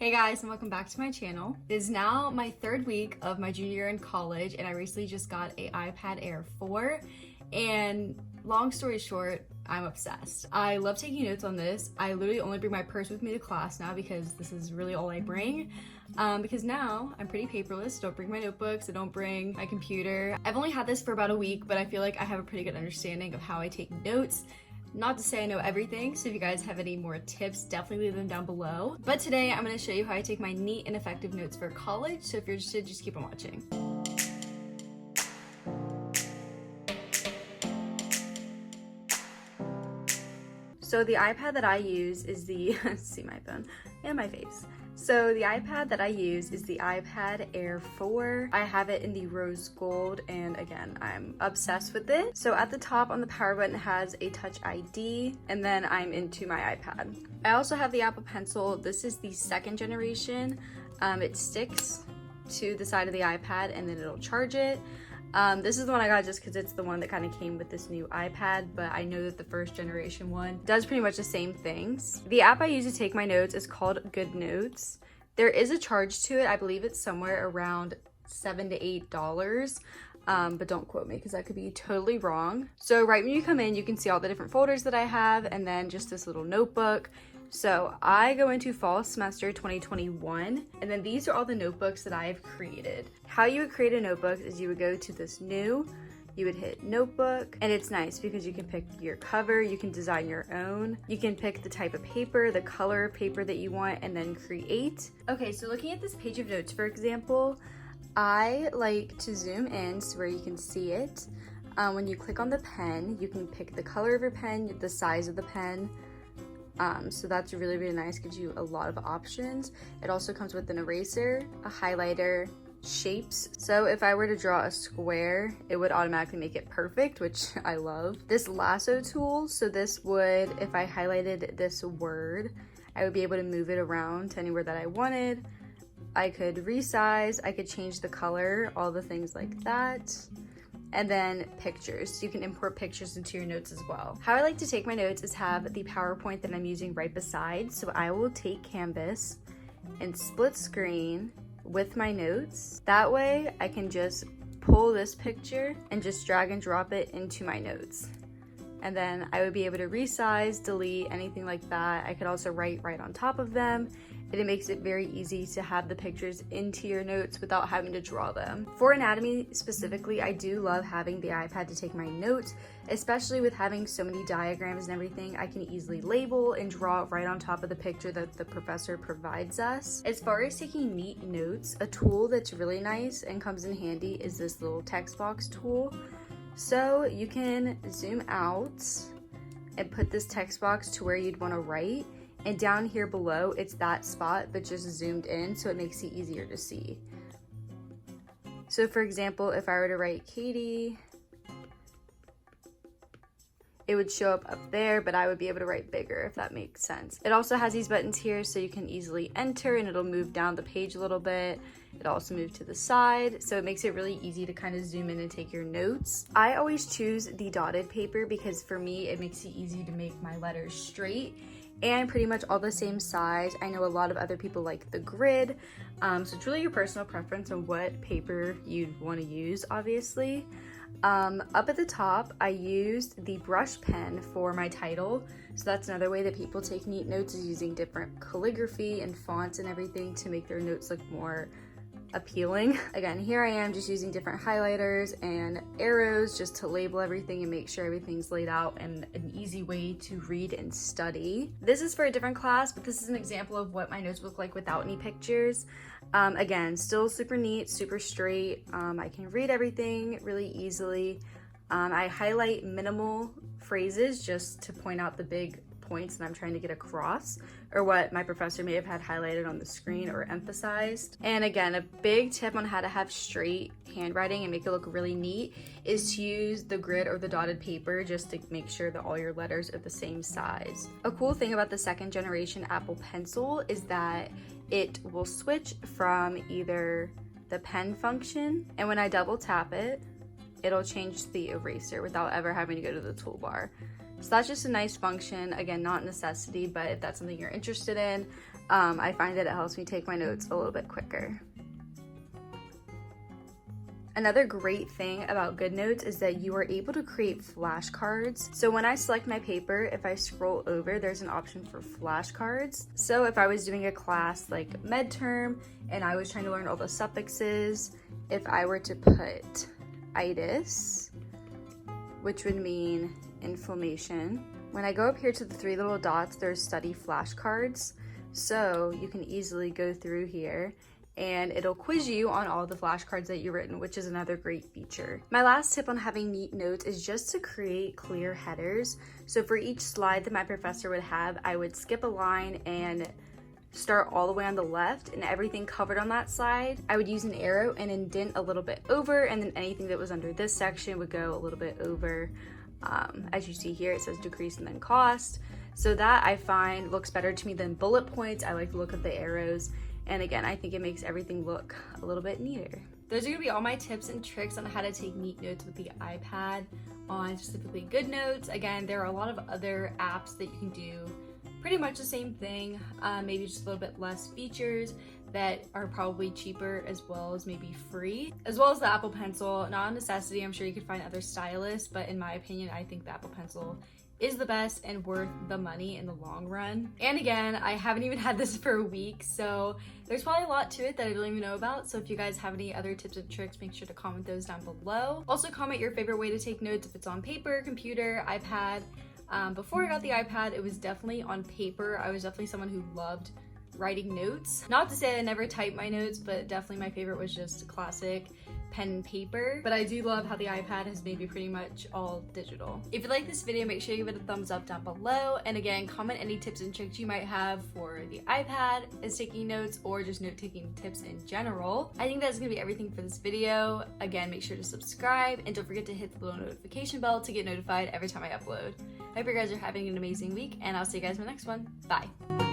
Hey guys, and welcome back to my channel. It is now my third week of my junior year in college, and I recently just got an iPad Air 4, and long story short, I'm obsessed. I love taking notes on this. I literally only bring my purse with me to class now because this is really all I bring. Because now I'm pretty paperless. Don't bring my notebooks, I don't bring my computer. I've only had this for about a week, but I feel like I have a pretty good understanding of how I take notes. Not to say I know everything, so if you guys have any more tips, definitely leave them down below. But today I'm going to show you how I take my neat and effective notes for college, so if you're interested, just keep on watching. So the iPad that I use is the, see my phone and my face. So the iPad that I use is the iPad Air 4. I have it in the rose gold, and again, I'm obsessed with it. So at the top on the power button has a Touch ID, and then I'm into my iPad. I also have the Apple Pencil. This is the second generation. It sticks to the side of the iPad and then it'll charge it. This is the one I got just because it's the one that kind of came with this new iPad, but I know that the first generation one does pretty much the same things. The app I use to take my notes is called Good Notes. There is a charge to it. I believe it's somewhere around $7 to $8, but don't quote me because I could be totally wrong. So right when you come in, you can see all the different folders that I have and then just this little notebook. So I go into fall semester 2021, and then these are all the notebooks that I have created. How you would create a notebook is you would go to this new, you would hit notebook, and it's nice because you can pick your cover, you can design your own, you can pick the type of paper, the color of paper that you want, and then create. Okay, so looking at this page of notes, for example, I like to zoom in so where you can see it. When you click on the pen, you can pick the color of your pen, the size of the pen. So that's really, really nice, gives you a lot of options. It also comes with an eraser, a highlighter, shapes. So if I were to draw a square, it would automatically make it perfect, which I love. This lasso tool, so this would, if I highlighted this word, I would be able to move it around to anywhere that I wanted. I could resize, I could change the color, all the things like that. And then pictures, so you can import pictures into your notes as well. How I like to take my notes is have the PowerPoint that I'm using right beside. So I will take Canvas and split screen with my notes. That way I can just pull this picture and just drag and drop it into my notes. And then I would be able to resize, delete, anything like that. I could also write right on top of them. And it makes it very easy to have the pictures into your notes without having to draw them. For anatomy specifically, I do love having the iPad to take my notes, especially with having so many diagrams and everything. I can easily label and draw right on top of the picture that the professor provides us. As far as taking neat notes, a tool that's really nice and comes in handy is this little text box tool. So you can zoom out and put this text box to where you'd want to write. And down here below, it's that spot, but just zoomed in, so it makes it easier to see. So for example, if I were to write Katie, it would show up there, but I would be able to write bigger, if that makes sense. It also has these buttons here, so you can easily enter, and it'll move down the page a little bit. It also moves to the side, so it makes it really easy to kind of zoom in and take your notes. I always choose the dotted paper because for me, it makes it easy to make my letters straight and pretty much all the same size. I know a lot of other people like the grid, so it's really your personal preference on what paper you'd want to use, obviously. Up at the top, I used the brush pen for my title, so that's another way that people take neat notes, is using different calligraphy and fonts and everything to make their notes look more appealing. Again, here I am just using different highlighters and arrows just to label everything and make sure everything's laid out in an easy way to read and study. This is for a different class, but this is an example of what my notes look like without any pictures. Again, still super neat, super straight. I can read everything really easily. I highlight minimal phrases just to point out the big points that I'm trying to get across, or what my professor may have had highlighted on the screen or emphasized. And again, a big tip on how to have straight handwriting and make it look really neat is to use the grid or the dotted paper just to make sure that all your letters are the same size. A cool thing about the second generation Apple Pencil is that it will switch from either the pen function, and when I double tap it, it'll change the eraser without ever having to go to the toolbar. So that's just a nice function. Again, not a necessity, but if that's something you're interested in, I find that it helps me take my notes a little bit quicker. Another great thing about GoodNotes is that you are able to create flashcards. So when I select my paper, if I scroll over, there's an option for flashcards. So if I was doing a class like medterm and I was trying to learn all the suffixes, if I were to put itis, which would mean inflammation, when I go up here to the 3 little dots, there's study flashcards. So you can easily go through here and it'll quiz you on all the flashcards that you've written, which is another great feature. My last tip on having neat notes is just to create clear headers. So for each slide that my professor would have, I would skip a line and start all the way on the left, and everything covered on that side, I would use an arrow and indent a little bit over, and then anything that was under this section would go a little bit over. As you see here, it says decrease and then cost. So that I find looks better to me than bullet points. I like the look of the arrows. And again, I think it makes everything look a little bit neater. Those are gonna be all my tips and tricks on how to take neat notes with the iPad on specifically GoodNotes. Again, there are a lot of other apps that you can do pretty much the same thing, maybe just a little bit less features that are probably cheaper, as well as maybe free, as well as the Apple Pencil. Not a necessity, I'm sure you could find other stylists, but in my opinion, I think the Apple Pencil is the best and worth the money in the long run. And again, I haven't even had this for a week, so there's probably a lot to it that I don't even know about. So if you guys have any other tips and tricks, make sure to comment those down below. Also comment your favorite way to take notes, if it's on paper, computer, iPad. Before I got the iPad, it was definitely on paper. I was definitely someone who loved writing notes. Not to say I never typed my notes, but definitely my favorite was just classic pen and paper. But I do love how the iPad has made me pretty much all digital. If you like this video, make sure you give it a thumbs up down below. And again, comment any tips and tricks you might have for the iPad as taking notes, or just note-taking tips in general. I think that's gonna be everything for this video. Again, make sure to subscribe and don't forget to hit the little notification bell to get notified every time I upload. I hope you guys are having an amazing week, and I'll see you guys in the next one. Bye.